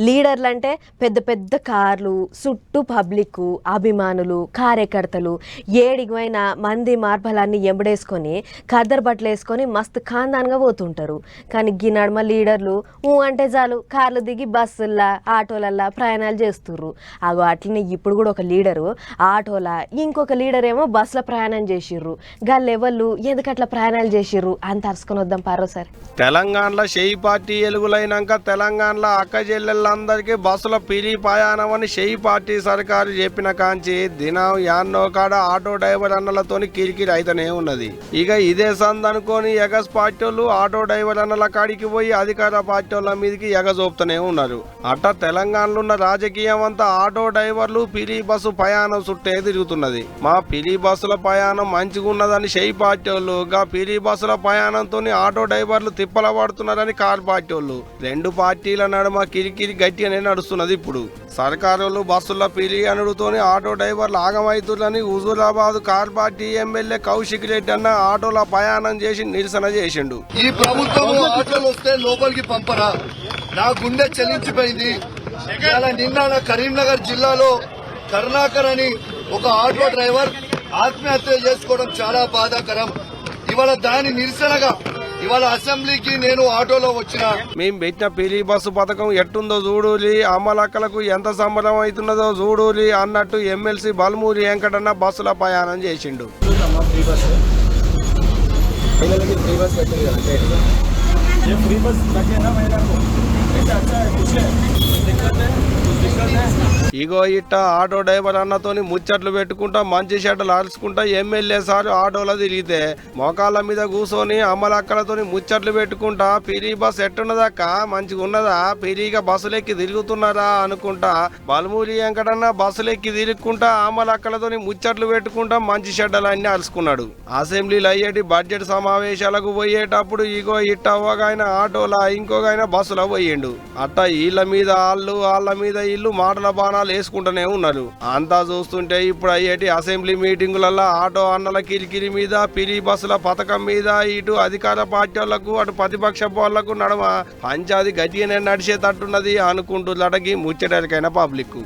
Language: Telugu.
లీడర్లు అంటే పెద్ద పెద్ద కార్లు, చుట్టూ పబ్లిక్, అభిమానులు, కార్యకర్తలు, ఏడిగిపోయిన మంది మార్బలాన్ని ఎంబడేసుకొని ఖద్దరు బట్టలు వేసుకొని మస్తు ఖాందాన్గా పోతుంటారు. కానీ ఈ నడుమ లీడర్లు అంటే చాలు కార్లు దిగి బస్సుల్లా ఆటోలల్లా ప్రయాణాలు చేస్తుర్రు. అగో అట్లనే ఇప్పుడు కూడా ఒక లీడరు ఆటోలా, ఇంకొక లీడర్ ఏమో బస్సులో ప్రయాణం చేసిర్రు. గల్లెవళ్ళు ఎందుకట్లా ప్రయాణాలు చేసిర్రు అని తరుచుకొని వద్దాం పారోసారి. తెలంగాణలో షెయి పార్టీ ఎలుగులైనాక తెలంగాణలో అక్క చెల్లెళ్ళందరికీ బస్సుల పిలి ప్రయాణం అని షెయి పార్టీ సర్కారు చెప్పిన కాంచి దినం యాన్నో కాడ ఆటో డ్రైవర్ అన్నలతోని కిరికిరి అయితేనే ఉన్నది. ఇక ఇదే సందనుకొని ఎగస్ పార్టీ వాళ్ళు ఆటో డ్రైవర్ అన్నల కాడికి పోయి అధికార పార్టీ వాళ్ళ మీదకి ఎగజోపుతూనే ఉన్నారు. అట్ట తెలంగాణలో ఉన్న రాజకీయం అంతా ఆటో డ్రైవర్లు పిలి బస్సు ప్రయాణం చుట్టే తిరుగుతున్నది. మా పిలి బస్సుల ప్రయాణం మంచిగా ఉన్నదని షెయి పార్టీ వాళ్ళు, గా పిలి బస్సుల ప్రయాణంతో ఆటో డ్రైవర్లు తిప్పల పడుతున్నారని కార్ పార్టీ వాళ్ళు. రెండు పార్టీల నడుమ కిరికిరి గట్టిగానే నడుస్తున్నది. ఇప్పుడు సర్కారు బస్సుల పిలి అనుడుతోని ఆటో డ్రైవర్లు ఆగమవుతుందని Huzurabad car party MLA Kaushik Reddy అన్న ఆటోల ప్రయాణం చేసి నిరసన చేసిండు. ఈ ప్రభుత్వం ఆటోలు వస్తే లోపలికి పంపరా, నా గుండె చెల్లించిపోయింది. నిన్న కరీంనగర్ జిల్లాలో కరుణాకర్ అని ఒక ఆటో డ్రైవర్ ఆత్మహత్య చేసుకోవడం చాలా బాధాకరం. ఇవాళ దాని నిరసనగా ఇవాళ అసెంబ్లీకి నేను ఆటోలో వచ్చిన. మేము పెట్టిన పిలి బస్సు పథకం ఎట్టుందో చూడూలి, అమ్మలక్కలకు ఎంత సంబరం అవుతున్నదో చూడూలి అన్నట్టు ఎమ్మెల్సీ బల్మూరి వెంకటన్న బస్సుల ప్రయాణం చేసిండు. ఇగో ఇట్ట ఆటో డ్రైవర్ అన్నతోని ముచ్చట్లు పెట్టుకుంటా మంచి షర్టలు అరుచుకుంటా ఎమ్మెల్యే సార్ ఆటోలో తిరిగితే మోకాళ్ళ మీద కూర్చొని అమ్మలక్కలతోని ముచ్చట్లు పెట్టుకుంటా పిరి బస్ ఎట్టున్నదక్క మంచిగా ఉన్నదా, పిరిగా బస్సులెక్కి తిరుగుతున్నారా అనుకుంటా బలమూరి వెంకటన్న బస్సులెక్కి తిరుగుకుంటా అమ్మలక్కలతోని ముచ్చట్లు పెట్టుకుంటా మంచి షెడ్డలు అన్ని అరుచుకున్నాడు. అసెంబ్లీలో అయ్యేటి బడ్జెట్ సమావేశాలకు పోయేటప్పుడు ఇగో ఇట్ట ఒగాయన ఆటోలా ఇంకొకైనా బస్సులో పోయిండు. అట్ట వీళ్ళ మీద వాళ్ళ మీద ఇల్లు మాటల బాణాలు వేసుకుంటూనే ఉన్నారు. అంతా చూస్తుంటే ఇప్పుడు అయ్యేటి అసెంబ్లీ మీటింగులలో ఆటో అన్నల కిరికిరి మీద, పిలి బస్సుల పథకం మీద ఇటు అధికార పార్టీ వాళ్లకు అటు ప్రతిపక్ష వాళ్లకు నడమ పంచాది గట్టిగానే నడిచేటట్టున్నది అనుకుంటూ లడకి ముచ్చటరికైన పబ్లిక్.